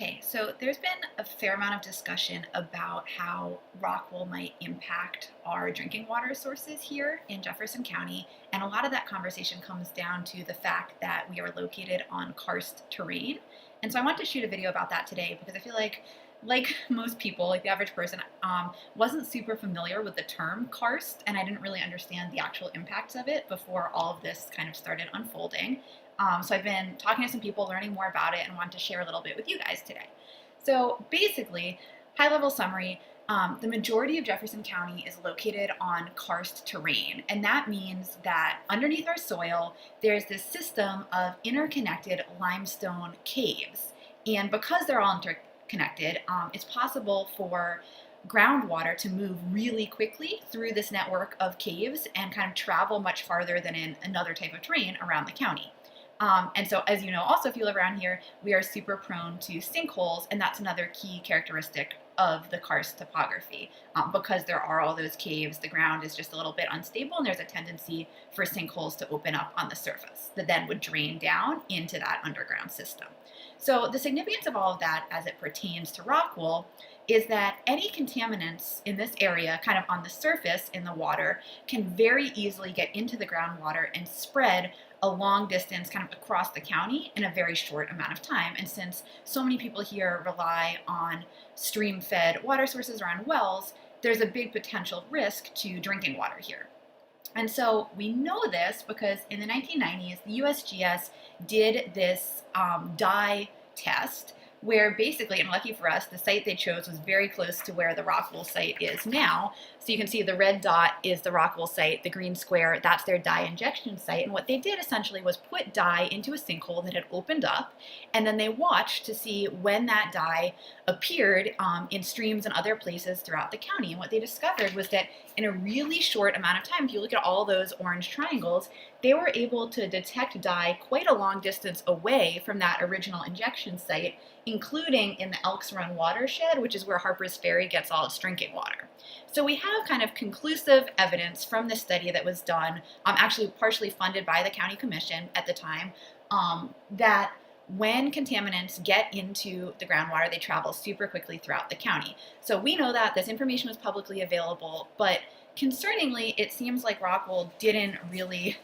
Okay, so there's been a fair amount of discussion about how Rockwool might impact our drinking water sources here in Jefferson County, and a lot of that conversation comes down to the fact that we are located on karst terrain. And so I want to shoot a video about that today because I feel like most people, like the average person, wasn't super familiar with the term karst, and I didn't really understand the actual impacts of it before all of this kind of started unfolding. So I've been talking to some people, learning more about it, and want to share a little bit with you guys today. So basically, high level summary, the majority of Jefferson County is located on karst terrain. And that means that underneath our soil, there's this system of interconnected limestone caves. And because they're all interconnected, it's possible for groundwater to move really quickly through this network of caves and kind of travel much farther than in another type of terrain around the county. And so, as you know, also, if you live around here, we are super prone to sinkholes, and that's another key characteristic of the karst topography. Because there are all those caves, the ground is just a little bit unstable, and there's a tendency for sinkholes to open up on the surface that then would drain down into that underground system. So the significance of all of that as it pertains to Rockwool is that any contaminants in this area, kind of on the surface in the water, can very easily get into the groundwater and spread a long distance kind of across the county in a very short amount of time. And since so many people here rely on stream-fed water sources or on wells, there's a big potential risk to drinking water here. And so we know this because in the 1990s, the USGS did this dye test where basically, and lucky for us, the site they chose was very close to where the Rockwool site is now. So you can see the red dot is the Rockwool site, the green square, that's their dye injection site. And what they did essentially was put dye into a sinkhole that had opened up, and then they watched to see when that dye appeared in streams and other places throughout the county. And what they discovered was that in a really short amount of time, if you look at all those orange triangles, they were able to detect dye quite a long distance away from that original injection site, including in the Elks Run watershed, which is where Harper's Ferry gets all its drinking water. So we have kind of conclusive evidence from this study that was done, actually partially funded by the county commission at the time, that when contaminants get into the groundwater, they travel super quickly throughout the county. So we know that this information was publicly available, but concerningly, it seems like Rockwool didn't really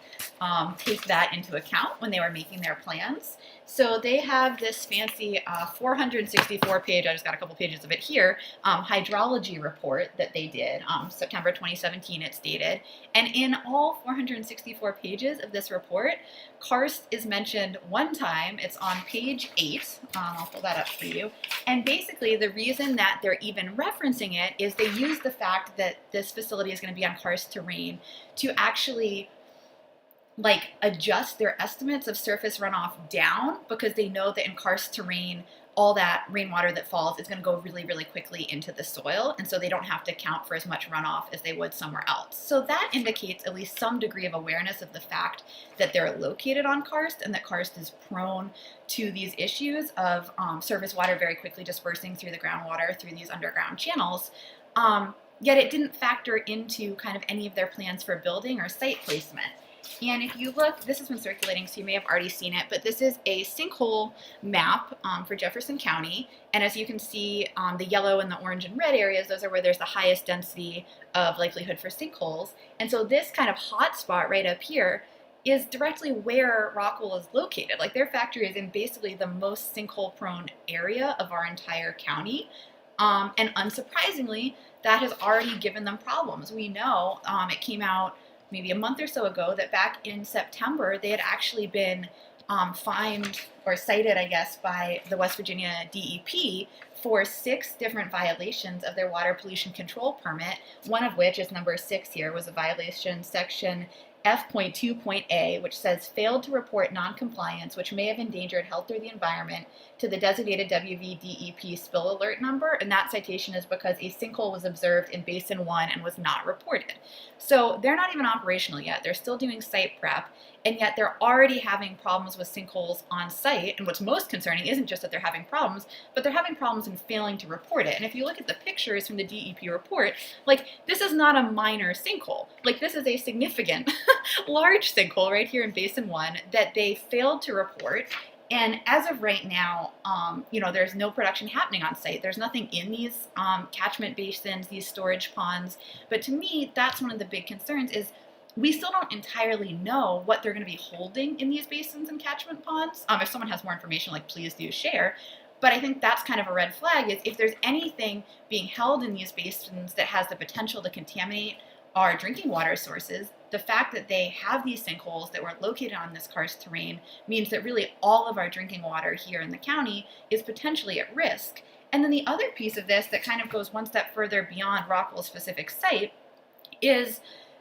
take that into account when they were making their plans. So they have this fancy 464 page, I just got a couple pages of it here, hydrology report that they did, September 2017 it's dated. And in all 464 pages of this report, karst is mentioned one time. It's on page 8. I'll pull that up for you. And basically the reason that they're even referencing it is they use the fact that this facility is going to be on karst terrain to actually adjust their estimates of surface runoff down, because they know that in karst terrain, all that rainwater that falls is going to go really, really quickly into the soil, and so they don't have to account for as much runoff as they would somewhere else. So that indicates at least some degree of awareness of the fact that they're located on karst and that karst is prone to these issues of surface water very quickly dispersing through the groundwater through these underground channels. Yet it didn't factor into kind of any of their plans for building or site placement. And if you look, this has been circulating, so you may have already seen it, but this is a sinkhole map for Jefferson County. And as you can see, the yellow and the orange and red areas, those are where there's the highest density of likelihood for sinkholes. And so this kind of hot spot right up here is directly where Rockwool is located. Like, their factory is in basically the most sinkhole-prone area of our entire county. And unsurprisingly, that has already given them problems. We know it came out maybe a month or so ago that back in September, they had actually been fined or cited, I guess, by the West Virginia DEP for 6 different violations of their water pollution control permit, one of which is number 6 here, was a violation section F.2.A, which says failed to report noncompliance, which may have endangered health or the environment, to the designated WVDEP spill alert number. And that citation is because a sinkhole was observed in Basin 1 and was not reported. So they're not even operational yet. They're still doing site prep, and yet they're already having problems with sinkholes on site. And what's most concerning isn't just that they're having problems, but they're having problems in failing to report it. And if you look at the pictures from the DEP report, this is not a minor sinkhole. This is a significant large sinkhole right here in Basin 1 that they failed to report. And as of right now, there's no production happening on site. There's nothing in these catchment basins, these storage ponds. But to me, that's one of the big concerns is we still don't entirely know what they're going to be holding in these basins and catchment ponds. If someone has more information, like please do share. But I think that's kind of a red flag is if there's anything being held in these basins that has the potential to contaminate our drinking water sources, the fact that they have these sinkholes that were located on this karst terrain means that really all of our drinking water here in the county is potentially at risk. And then the other piece of this that kind of goes one step further beyond Rockwool's specific site is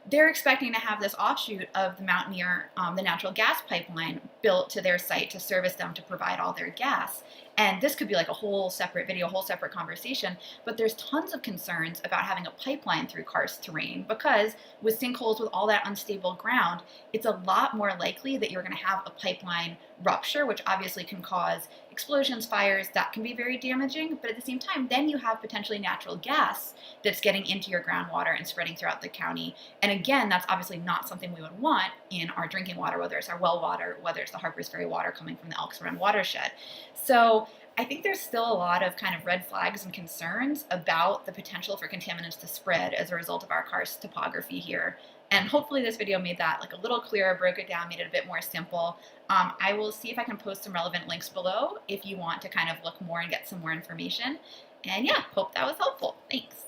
they're expecting to have this offshoot of the Mountaineer, the natural gas pipeline built to their site to service them to provide all their gas. And this could be like a whole separate video, a whole separate conversation, but there's tons of concerns about having a pipeline through karst terrain because with sinkholes, with all that unstable ground, it's a lot more likely that you're going to have a pipeline rupture, which obviously can cause explosions, fires, that can be very damaging. But at the same time, then you have potentially natural gas that's getting into your groundwater and spreading throughout the county. And again, that's obviously not something we would want in our drinking water, whether it's our well water, whether it's the Harpers Ferry water coming from the Elks Run watershed. So I think there's still a lot of kind of red flags and concerns about the potential for contaminants to spread as a result of our karst topography here. And hopefully this video made that like a little clearer, broke it down, made it a bit more simple. I will see if I can post some relevant links below if you want to kind of look more and get some more information. And yeah, hope that was helpful. Thanks.